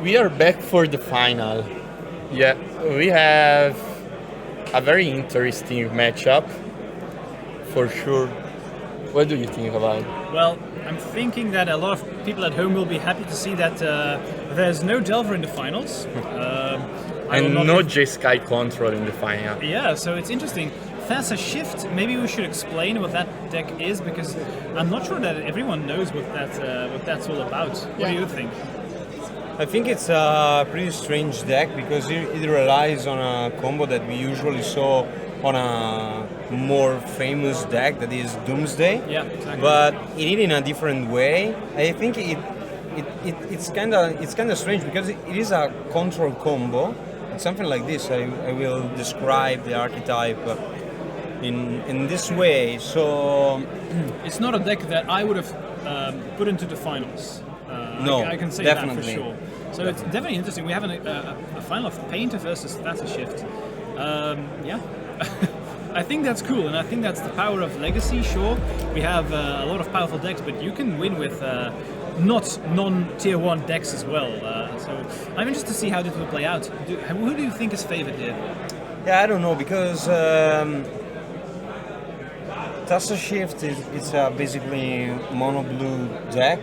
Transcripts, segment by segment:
We are back for the final. Yeah, we have a very interesting matchup, for sure. What do you think about it? Well, I'm thinking that a lot of people at home will be happy to see that there's no Delver in the finals. And no J-Sky control in the final. Yeah, so it's interesting. Thoughtshift, maybe we should explain what that deck is, because I'm not sure that everyone knows what that's all about. What do you think? I think it's a pretty strange deck because it relies on a combo that we usually saw on a more famous deck, that is Doomsday. Yeah, exactly. But it is in a different way. I think it's kind of strange because it is a control combo. It's something like this. I will describe the archetype in this way. So it's not a deck that I would have put into the finals. No, I can say definitely. that for sure. So it's definitely interesting. We have a final of Painter versus Thoughtshift. Yeah, I think that's cool, and I think that's the power of Legacy. Sure, we have a lot of powerful decks, but you can win with not non-tier 1 decks as well. So I'm interested to see how this will play out. Who do you think is favored here? Yeah, I don't know, because Thoughtshift is basically mono blue deck,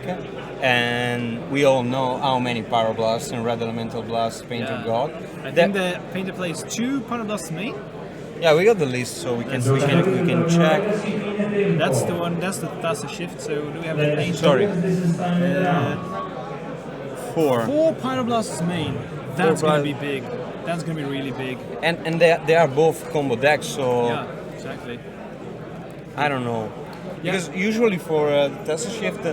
and we all know how many Power Blasts and Red Elemental Blasts Painter got. I think the Painter plays 2 Power Blasts main. Yeah, we got the list, so we can check. That's the one. That's the Thoughtshift. So do we have the Painter? Sorry. 4. 4 Pyroblasts main. That's going to be big. That's going to be really big. And they are both combo decks, so yeah, exactly. I don't know. Because usually for Thoughtshift,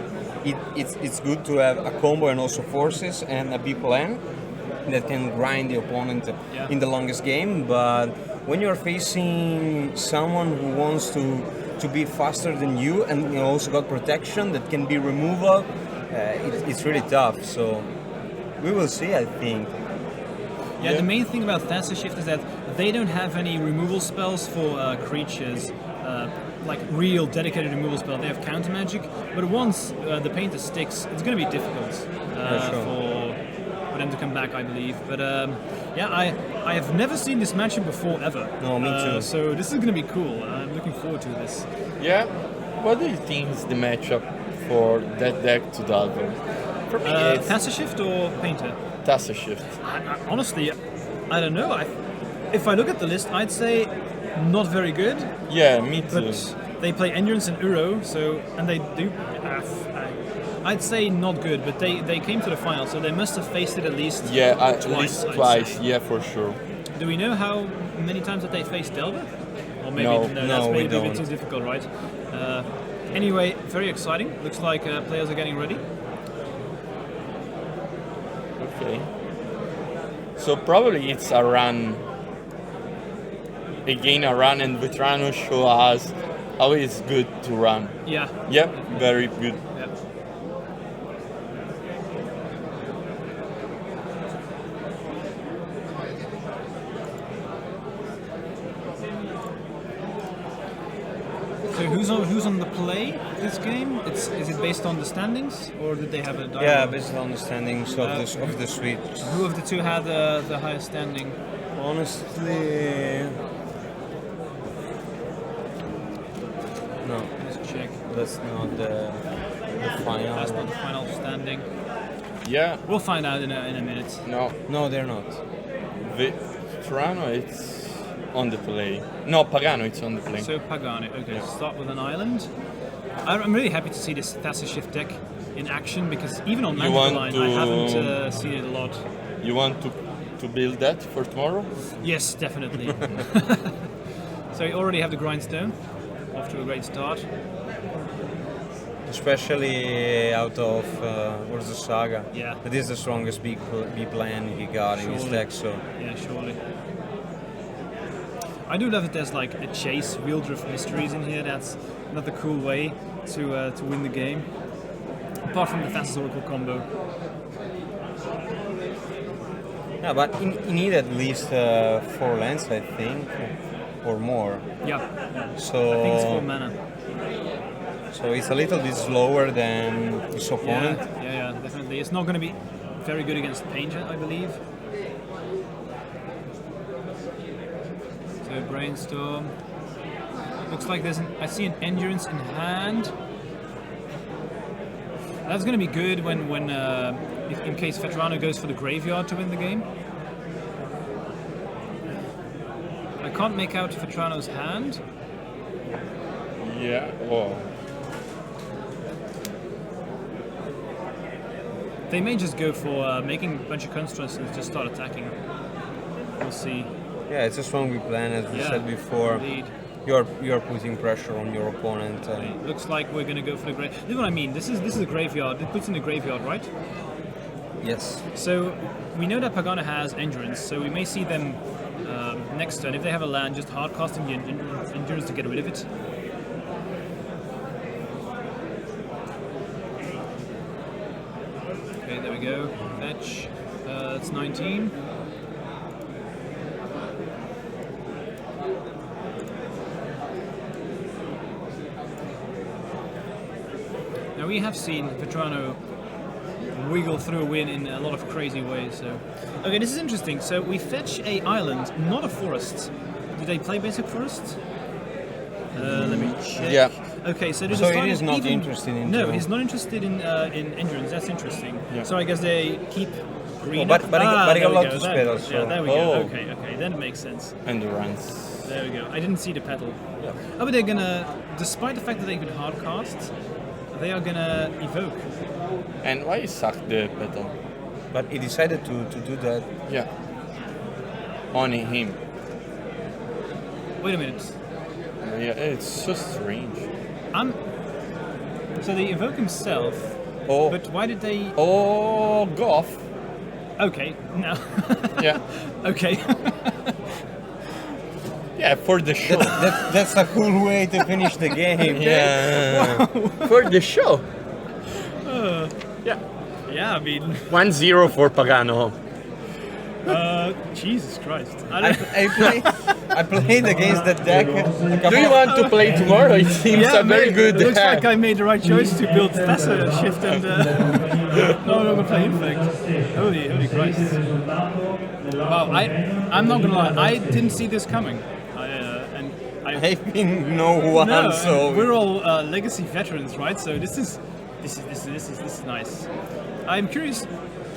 it's good to have a combo and also forces and a B plan that can grind the opponent in the longest game. But when you're facing someone who wants to be faster than you and you also got protection that can be removal, it's really tough. So we will see, I think. Yeah, the main thing about Thoughtshift is that they don't have any removal spells for creatures, like real dedicated removal spell. They have counter magic, but once the Painter sticks, it's going to be difficult for them to come back, I believe. But yeah, I have never seen this matchup before ever. No, me too. So this is going to be cool. I'm looking forward to this. Yeah, what do you think is the matchup for that deck to Delver? For me, it's Thoughtshift or Painter? Thoughtshift. Honestly, I don't know. If I look at the list, I'd say not very good. Yeah, me too. But they play Endurance and Uro, and they do. I'd say not good, but they came to the final, so they must have faced it at least twice. Yeah, for sure. Do we know how many times that they faced Delver? Or maybe No, that's maybe we a bit don't. too difficult, right? Anyway, very exciting. Looks like players are getting ready. Okay. So probably it's a run. Again, a run, and Vetrano show us how it's good to run. Yeah. Yep, very good. Yeah. So who's on the play this game? Is it based on the standings, or did they have a dialogue? Yeah, based on the standings of the suite. Who of the two had the highest standing? Honestly, no. Let's check. That's not the final. That's not the final standing. Yeah. We'll find out in a minute. No, they're not. Vetrano, it's on the play. No, Pagano, it's on the play. So Pagano. Okay, start with an island. I'm really happy to see this Thoughtshift deck in action, because even on Magical Line, I haven't seen it a lot. You want to build that for tomorrow? Yes, definitely. So you already have the Grindstone, off to a great start. Especially out of what's the Saga? Yeah. That is the strongest B plan he got in his deck. So yeah, surely. I do love that there's like a chase, Wheeldrift Mysteries in here. That's another cool way to win the game. Apart from the Thassa's Oracle combo. yeah, but you need at least 4 lands, I think, or more. Yeah. So I think it's 4 mana. So it's a little bit slower than his opponent. Yeah, definitely. It's not going to be very good against Painter, I believe. So Brainstorm. Looks like I see an Endurance in hand. That's going to be good when in case Vetrano goes for the graveyard to win the game. I can't make out Vetrano's hand. Yeah. Oh. They may just go for making a bunch of constructs and just start attacking. We'll see. Yeah, it's a strong plan, as we said before. Indeed. You're putting pressure on your opponent. Looks like we're going to go for the graveyard. This is what I mean. This is a graveyard. It puts in the graveyard, right? Yes. So we know that Pagano has Endurance, so we may see them next turn. If they have a land, just hard casting the Endurance to get rid of it. Okay, there we go. Fetch. That's 19. Now we have seen Vetrano wiggle through a win in a lot of crazy ways. So, okay, this is interesting. So we fetch a island, not a forest. Do they play basic forests? Let me check. Yeah. Okay, so there's So a it sign is of not even- interested in. No, he's not interested in Endurance. That's interesting. Yeah. So I guess they keep green. but up. he got there we lots go. of There- spells, Yeah, so- there we go. Oh. Okay, then it makes sense. Endurance. There we go. I didn't see the petal. Yeah. Oh, but they're gonna, despite the fact that they could hard cast, they are gonna evoke. And why you suck the petal? But he decided to do that. Yeah. Only him. Wait a minute. Yeah, it's so strange. So they evoke himself, Oh. but why did they? Oh, go off. Okay, no. Yeah. Okay. Yeah, for the show. That's a cool way to finish the game. Yeah. For the show. Yeah. Yeah, I mean, 1-0 for Pagano. Jesus Christ. I played against that deck. Do you want to play tomorrow? It seems a very good It looks deck. like I made the right choice to build Shift and no longer play Infect. Holy Christ. Wow, I'm not gonna lie, I didn't see this coming. I've been no one, No, so we're all legacy veterans, right? So this is nice. I'm curious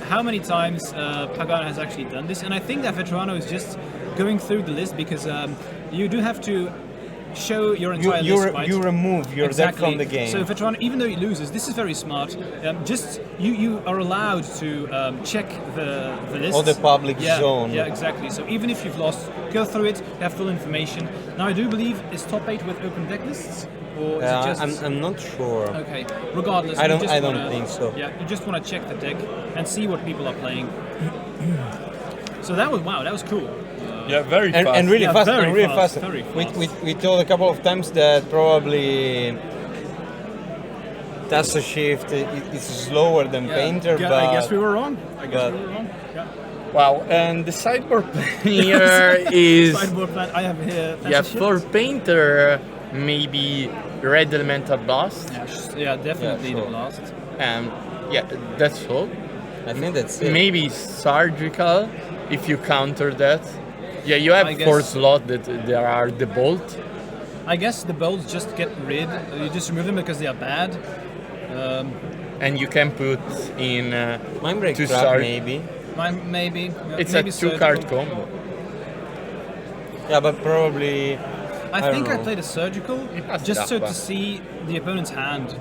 how many times Pagano has actually done this, and I think that Vetrano is just going through the list because you do have to show your entire list, right? you remove your deck from the game. So Vetrano, even though he loses, this is very smart. Just you are allowed to check the list. Or the public zone. Yeah, exactly. So even if you've lost, go through it, have full information. Now I do believe is top 8 with open deck lists, or is it just? I'm not sure. Okay. Regardless, I you don't- just I don't wanna- think so. Yeah, you just want to check the deck and see what people are playing. So that was cool. Yeah, very fast. And really Yeah, fast, very and really fast, fast. very fast. We told a couple of times that probably Thoughtshift is slower than Painter, Yeah, but I guess we were wrong. but- Yeah. Wow, and the sideboard player is Sideboard plan. I have here. yeah Thoughtshift. for Painter maybe Red Elemental Blast. Yeah, definitely Yeah, the sure. blast. Yeah, that's all. I think that's it. Maybe Surgical if you counter that. Yeah, you have I guess- 4 slots that there are the Bolt. I guess the bolts just get rid. You just remove them because they are bad. And you can put in Mindbreak to Trap, start- maybe. Maybe. it's maybe a 2-card surgical. combo. Yeah, but probably. I don't think I know. played a surgical has just so Dappa. to see the opponent's hand,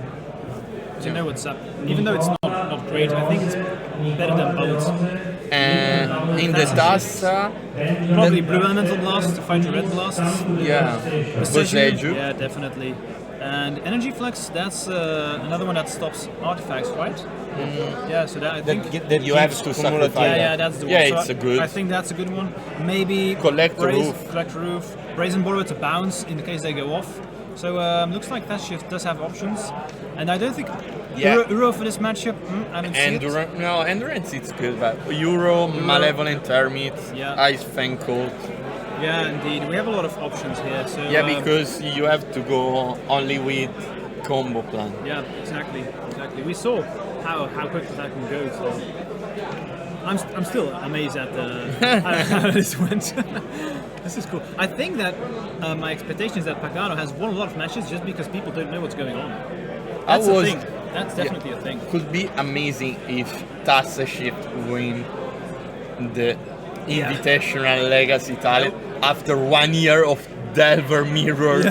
to know what's up. Even though it's not great, I think it's better than bolts. And in the Tassa, Probably blue elemental blast to fight your red blasts. yeah, Precision, yeah, definitely. And energy flux, that's another one that stops artifacts, right? Yeah, so that I think. That you have gives to cumulative- sacrifice. Yeah, that's the one. Yeah, So it's a good. I think that's a good one. Maybe Collect the roof. Collect the roof. Brazen Borrower to bounce in the case they go off. So looks like that shift does have options, and I don't think Yeah. Euro for this matchup. I don't see it. Endurance it's good, but Euro, Malevolent Hermit, Yeah. Ice Fang Cult. Yeah, indeed, we have a lot of options here. So Yeah, because you have to go only with combo plan. yeah, exactly. We saw how quick that can go. So I'm still amazed at how this went. This is cool. I think that my expectation is that Pagano has won a lot of matches just because people don't know what's going on. That's a thing. That's definitely a thing. Could be amazing if Thoughtshift win the Invitational Legacy title after 1 year of Delver Mirror.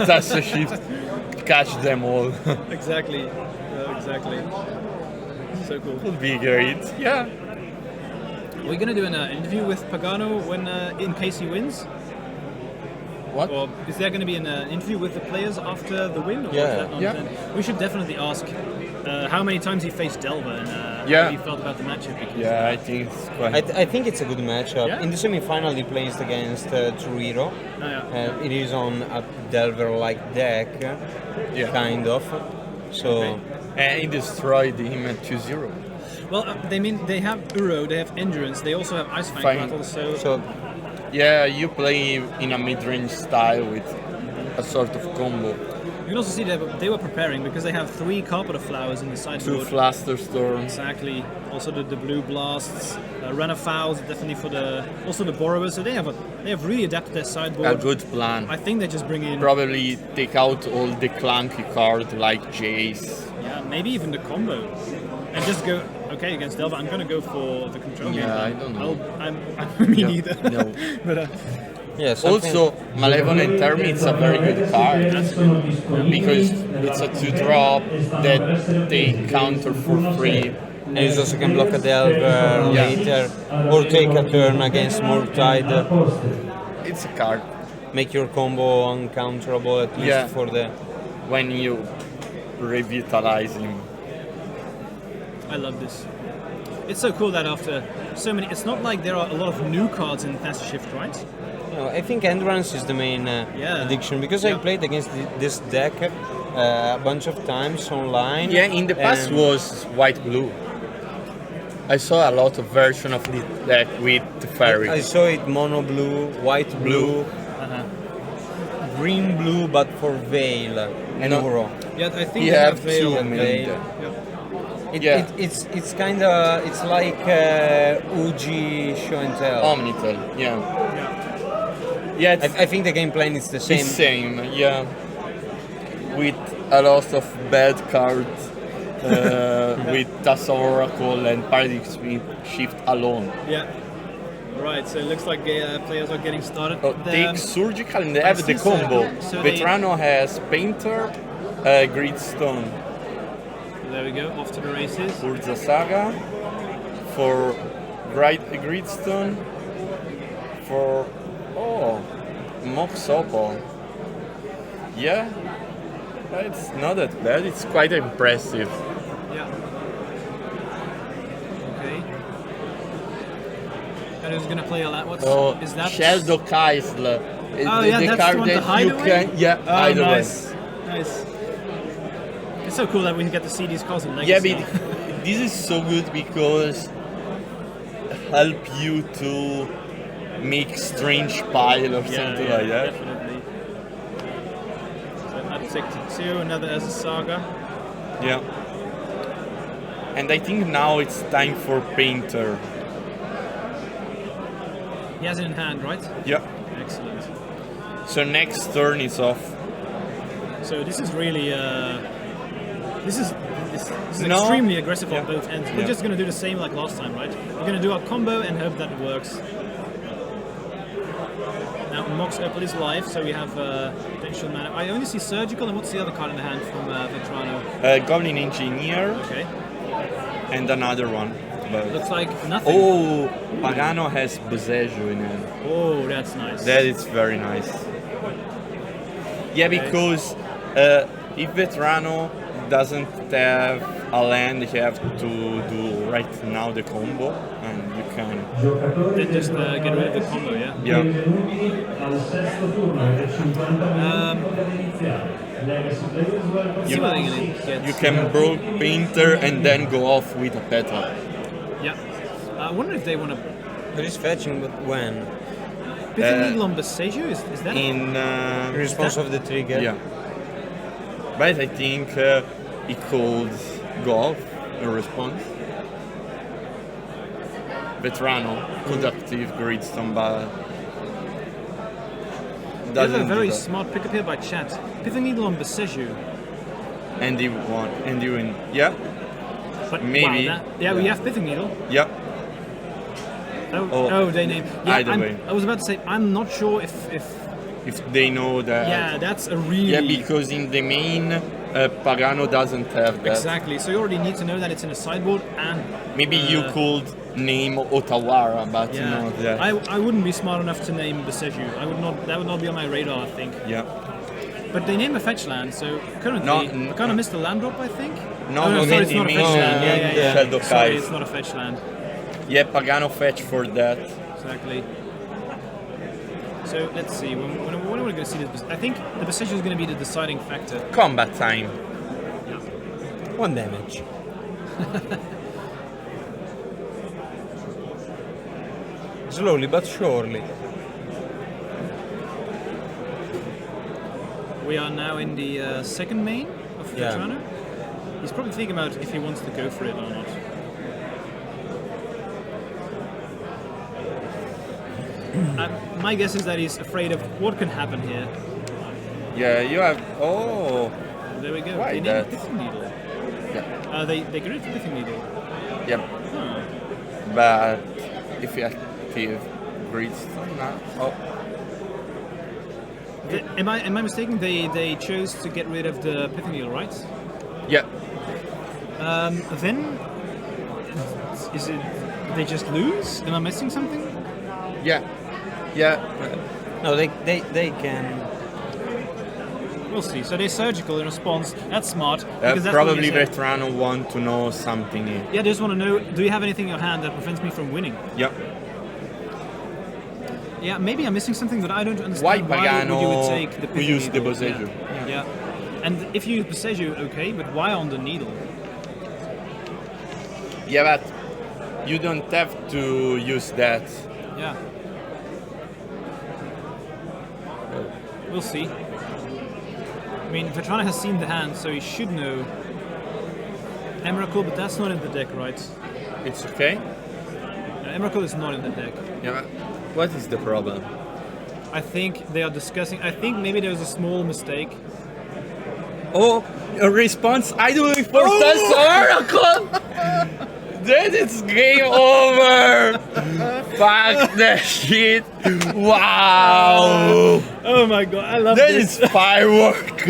Thoughtshift catch them all. Exactly. Exactly. So cool. Could be great. Yeah. We're gonna do an interview with Pagano when, in case he wins. What? Or is there going to be an interview with the players after the win? Or is Yeah. that not then? We should definitely ask how many times he faced Delver and how he felt about the matchup. Because, Yeah, I think it's quite. I think it's a good matchup. Yeah? In the semi-final, he plays against Trujillo. Oh, yeah. It is on a Delver-like deck, kind of. So, And he destroyed him at 2-0. Well, they have Uro, they have Endurance, they also have Ice Fang Fine. Battle, so Yeah, you play in a mid-range style with a sort of combo. you can also see that they were preparing because they have 3 Carpenter Flowers in the 2 sideboard. Fluster Storms. Exactly. Also the blue blasts, Runner Fowls, definitely for also the borrowers. So they have really adapted their sideboard. A good plan. I think they just bring in Probably take out all the clunky cards like Jace. maybe even the combo, and just go against Delver. I'm gonna go for the control game. Yeah, I don't know. Me neither. No. But yeah. Also, Malevolent Termit's a very good card because it's a 2-drop that they counter for free. And you also can block a Delver later, or take a turn against Murktide. It's a card Make your combo uncounterable at least for the. when you revitalize him. I love this. It's so cool that after so many, it's not like there are a lot of new cards in Thoughtshift, right? No, I think Endurance is the main addiction because I played against this deck a bunch of times online. Yeah, in the past and was white-blue. I saw a lot of version of the deck with the fairy. I saw it mono blue, white blue, green blue, but for Veil and No. Uro. Yeah, I think You they have Veil two and made. Veil. It's kind of like Uji show and tell. Omnitel, yeah. Yeah, it's I think the game plan is the the same. same, yeah. With a lot of bad cards, with Tassa Oracle and Paradigm Shift alone. Yeah. Right, so it looks like players are getting started. Take Surgical and they I have the see combo. Surgical. So they- Vetrano has Painter, Gridstone, There we go, off to the races. Urza Saga, for Gridstone, for Mox Opal. Yeah, it's not that bad, it's quite impressive. Yeah. Okay. And who's gonna play a lot? Is that Shadow Kaisla. Oh yeah, that's the one, the hideaway? Hideaway. Nice. Nice. It's so cool that we get to see these cards in Legacy. Yeah, but this is so good because help you to make strange pile or something like that. Definitely. So Uptick to 2, another as a Saga. Yeah. And I think now it's time for Painter. He has it in hand, right? Yeah. Excellent. So next turn is off. So this is really this is No. extremely aggressive on Yeah. both ends. We're Yeah. just gonna do the same like last time, right? We're gonna do our combo and hope that it works. Now Mox Opal is live, so we have potential mana. I only see Surgical, and what's the other card in the hand from Vetrano? Goblin Engineer Okay. and another one. But Looks like nothing. oh, Pagano has Bosejo in it. Oh, that's nice. That is very nice. Yeah, because if Vetrano doesn't have a land, you have to do right now the combo, and you can. Then just get rid of the combo, yeah. Yeah. See what they're gonna get. You can broke Painter and then go off with a petal. Yeah. I wonder if they want to. There is fetching, but when? Bitterly Lombaseju? Is that? In Response of the trigger. yeah. But I think it could go off in response. Vetrano could active Gridstone, but There's doesn't a do very that. smart pick up here by chat. Pithing Needle on Beseju. And he won, and you win. Yeah, But Maybe. Wow, we have Pithing Needle. yeah. Oh, they name. Yeah, Either way. I was about to say, I'm not sure if If they know that. yeah, that's a really... Yeah, because in the main, Pagano doesn't have that. Exactly, so you already need to know that it's in a sideboard and... Maybe you could name Otawara, but Yeah, not that. I wouldn't be smart enough to name Beseju. That would not be on my radar, I think. Yeah. But they name a fetch land, so currently No, I kind of missed the land drop, I think. No, Oh, no, sorry, it's not a it fetch means land. Yeah. Shadow Sorry, Kite. it's not a fetch land. Yeah, Pagano fetch for that. Exactly. So let's see. When are we going to see this? I think the Beseju is going to be the deciding factor. Combat time. 1 damage. Slowly but surely. We are now in the second main of Yeah. Vetrano. He's probably thinking about if he wants to go for it or not. My guess is that he's afraid of what can happen here. Yeah, you have. Oh. There we go. Why They that? need Pithing Needle. Yeah. They get rid of the Pithing Needle. Yep. Huh. But if you active Gridstone now. Oh. Am I mistaken? They chose to get rid of the Pithing Needle, right? Yeah. Then is it they just lose? Am I missing something? Yeah. Yeah. No, they can. We'll see. So they're surgical in response. That's smart. Because that's what Probably you said. Vetrano want to know something here. Yeah, I just want to know, do you have anything in your hand that prevents me from winning? Yep. Yeah, maybe I'm missing something that I don't Why understand. Pagano you would take the who Pithing used the Needle? Beseju? Yeah. And if you use Beseju, okay, but why on the needle? Yeah, but you don't have to use that. Yeah. We'll see. I mean, Vetrano has seen the hand, so he should know. Emrakul, but that's not in the deck, right? It's okay. Emrakul is not in the deck. Yeah, but what is the problem? I think they are discussing. I think maybe there's a small mistake. Oh, a response. I do it for Oracle. Then it's game over. Fuck that shit. Wow. Oh my god, I love That this. is firework.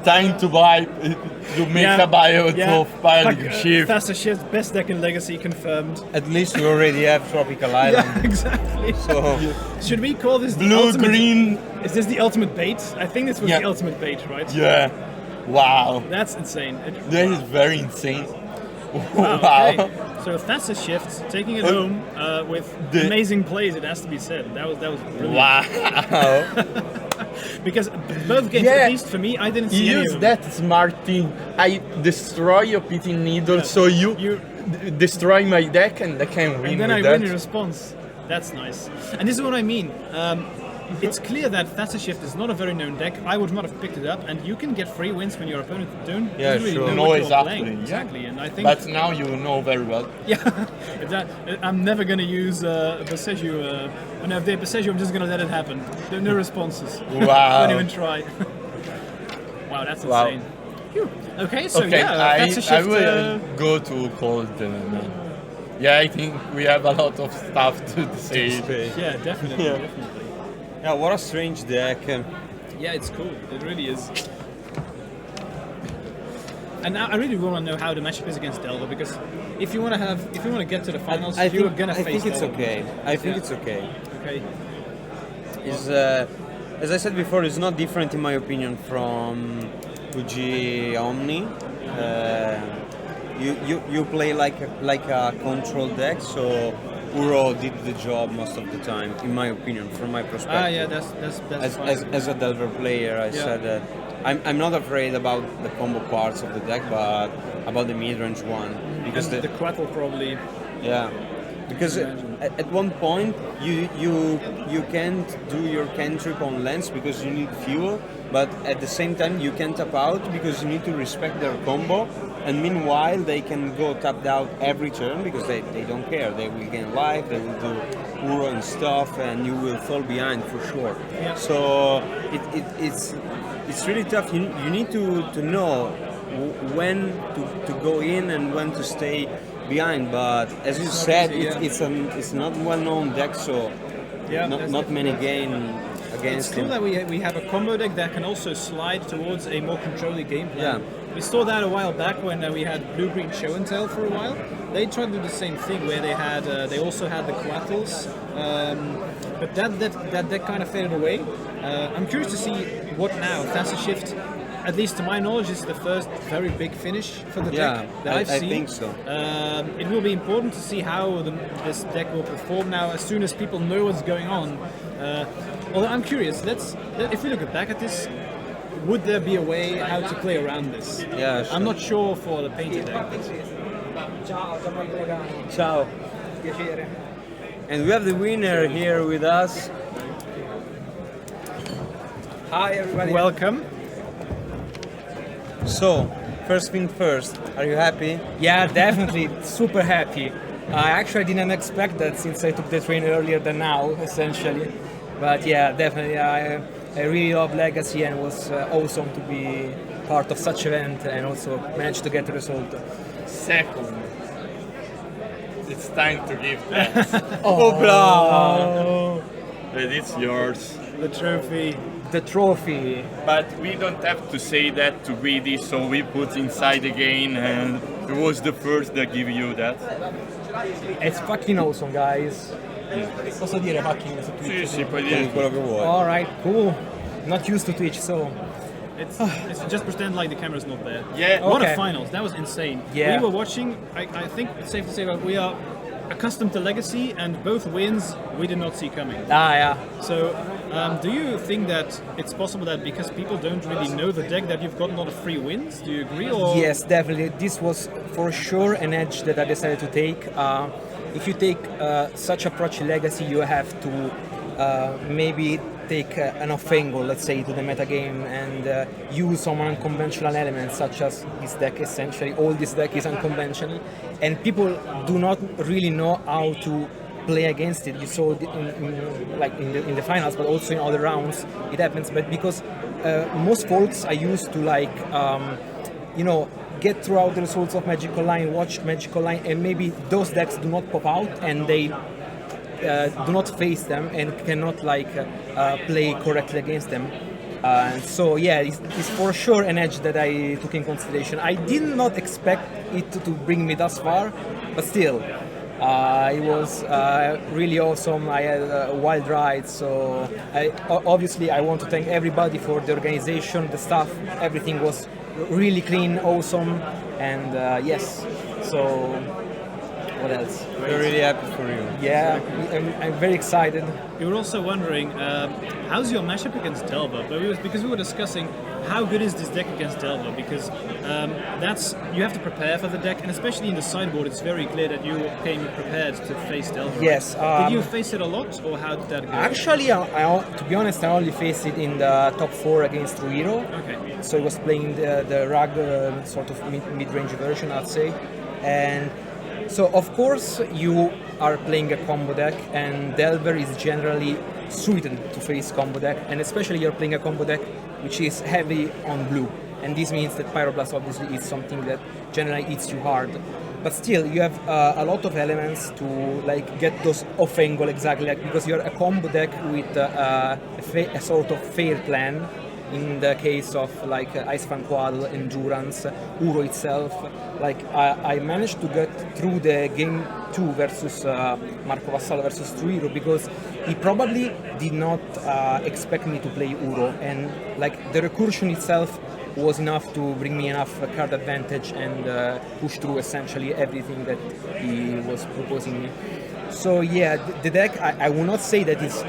Time to buy to make a bio of piling shift. That's a shift. Best deck in Legacy confirmed. At least we already have Tropical Island. Yeah, exactly. So Should we call this the Blue, ultimate? green. Is this the ultimate bait? I think this was Yeah. the ultimate bait, right? Yeah. Wow. That's insane. That is very insane. Wow. Wow. Okay. So if that's a shift, taking it home with The- amazing plays, it has to be said. That was brilliant. Wow. Because both games, Yeah. at least for me, I didn't see any Use of them. that smart thing. I destroy your Pithing Needle, so you destroy my deck and I can win And then with I that. win in response. That's nice. And this is what I mean. It's clear that Thatchershift is not a very known deck. I would not have picked it up, and you can get free wins when your opponent don't Yeah, really sure. know know what you're exactly, playing. yeah. Exactly, and I think But now you know very well. yeah, if that, I'm never gonna use Beseju. When I have Beseju, I'm just gonna let it happen. There are no responses. Wow. Don't even try. Wow, that's Wow. insane. Phew. Okay, so Okay, yeah, Thatchershift. I will go to cold. Yeah, I think we have a lot of stuff to say. yeah, definitely, definitely. yeah, what a strange deck. Yeah, it's cool. It really is. And now I really want to know how the matchup is against Delver, because if you want to get to the finals, you're gonna face think it's Delver. okay. I think it's okay. Okay. Is as I said before, it's not different in my opinion from Fuji Omni. You play like a control deck, so Uro did the job most of the time, in my opinion, from my perspective. Ah, yeah, that's fine. As a Delver player, I said that I'm not afraid about the combo parts of the deck, but about the mid-range one, because And the Quattle probably. yeah, because at one point you can't do your cantrip on lands because you need fuel, but at the same time you can't tap out because you need to respect their combo, and meanwhile they can go tapped out every turn because they don't care. They will gain life, they will do Uro and stuff, and you will fall behind for sure. Yeah. So it's really tough. You need to know when to go in and when to stay behind. But as you said, it's not well-known deck, so not many gain against It's cool him. that we have a combo deck that can also slide towards a more controlling game plan. Yeah. We saw that a while back when we had blue-green show and tell for a while. They tried to do the same thing where they also had the Quattles, but that deck kind of faded away. I'm curious to see what now. Thoughtshift, at least to my knowledge, is the first very big finish for the deck that I've seen. I think so. It will be important to see how this deck will perform now as soon as people know what's going on. Although I'm curious, if we look back at this, would there be a way how to play around this? Yeah, sure. I'm not sure for the painted deck. Ciao. And we have the winner here with us. Hi everybody. Welcome. So, first thing first, are you happy? Yeah, definitely super happy. I actually didn't expect that since I took the train earlier than now, essentially. But yeah, definitely, I really love Legacy and it was awesome to be part of such event and also manage to get the result. Second, it's time to give thanks. Oh, But it's yours. The trophy. the trophy. But we don't have to say that to greedy, so we put inside again, and it was the first that give you that. It's fucking awesome, guys. Posso dire fucking su Sì, Twitch? sì, puoi dire. Quello che vuoi. Alright, cool. Not used to Twitch, so It's just pretend like the camera's not there. Yeah. What Okay. a finals! That was insane. Yeah. We were watching. I think it's safe to say that we are accustomed to Legacy, and both wins we did not see coming. yeah. So, do you think that it's possible that because people don't really know the deck, that you've gotten a lot of free wins? Do you agree? Or Yes, definitely. This was for sure an edge that I decided to take. If you take such approach in Legacy, you have to maybe take an off angle, let's say, to the metagame and use some unconventional elements, such as this deck. Essentially, all this deck is unconventional, and people do not really know how to play against it. You saw it in the finals, but also in other rounds it happens. But because most folks are used to get throughout the results of Magic Online, watch Magic Online, and maybe those decks do not pop out and they do not face them and cannot play correctly against them. So yeah, it's for sure an edge that I took in consideration. I did not expect it to bring me thus far, but still, it was really awesome. I had a wild ride, so obviously I want to thank everybody for the organization, the staff, everything was really clean, awesome, and yes, so what else? We're really happy for you. Yeah, I'm very excited. we were also wondering, how's your matchup against Delver? But because we were discussing how good is this deck against Delver, because you have to prepare for the deck, and especially in the sideboard, it's very clear that you came prepared to face Delver. Yes, Did you face it a lot, or how did that go? Actually, to be honest, I only faced it in the top 4 against Ruiro. Okay. So I was playing the rag sort of mid-range version, I'd say. And so, of course, you are playing a combo deck, and Delver is generally suited to face combo deck, and especially you're playing a combo deck which is heavy on blue. And this means that Pyroblast obviously is something that generally hits you hard. But still, you have a lot of elements to get those off angle exactly, because you're a combo deck with a sort of fair plan. In the case of Ice Fan Quaddle, Endurance, Uro itself, I managed to get through the game 2 versus Marco Vassallo versus Truiro because he probably did not expect me to play Uro, and the recursion itself was enough to bring me enough card advantage and push through essentially everything that he was proposing me. So yeah, the deck, I will not say that it's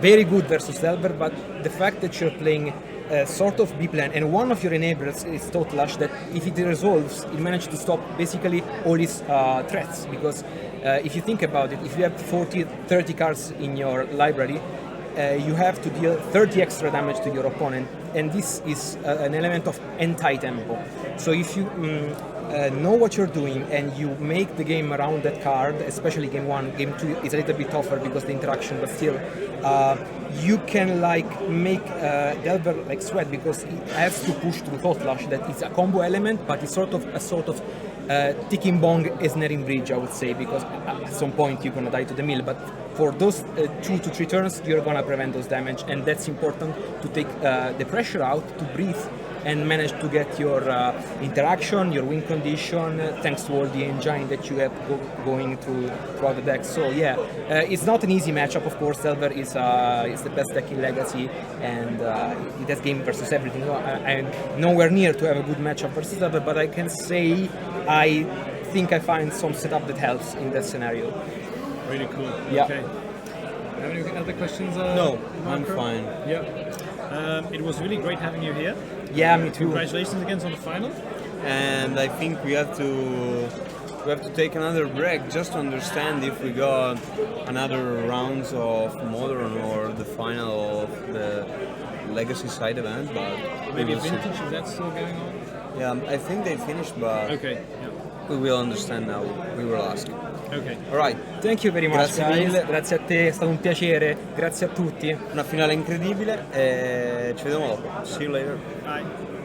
very good versus Delver, but the fact that you're playing a sort of B-plan and one of your enablers is Thoughtlash, that if it resolves, it managed to stop basically all his threats, because if you think about it, if you have 30 cards in your library, you have to deal 30 extra damage to your opponent, and this is an element of anti-tempo. So if you know what you're doing and you make the game around that card, especially game 1, game 2 is a little bit tougher because the interaction, but still you can make Delver sweat because it has to push through Thought Flash. That is a combo element, but it's sort of ticking bong ensnaring bridge, I would say, because at some point you're gonna die to the mill, but for those 2 to 3 turns you're gonna prevent those damage, and that's important to take the pressure out, to breathe, and manage to get your interaction, your win condition, thanks to all the engine that you have going throughout the deck. So yeah, it's not an easy matchup, of course. Delver is the best deck in Legacy, and it has game versus everything. So I'm nowhere near to have a good matchup versus Delver, but I can say I think I find some setup that helps in that scenario. Really cool. Yeah. Okay. Have any other questions? No, I'm Marco? fine. Yeah. It was really great having you here. Yeah, me too. Congratulations again on the final. And I think we have to take another break just to understand if we got another rounds of Modern or the final of the Legacy side event, but Maybe we will see. Vintage, is that still going on? Yeah, I think they finished, but Okay. Yeah. we will understand now. We will ask. Okay. Alright, Thank you very much, Grazie guys. mille. Grazie a te, è stato un piacere. Grazie a tutti. una finale incredibile e ci vediamo dopo. See you later. Bye.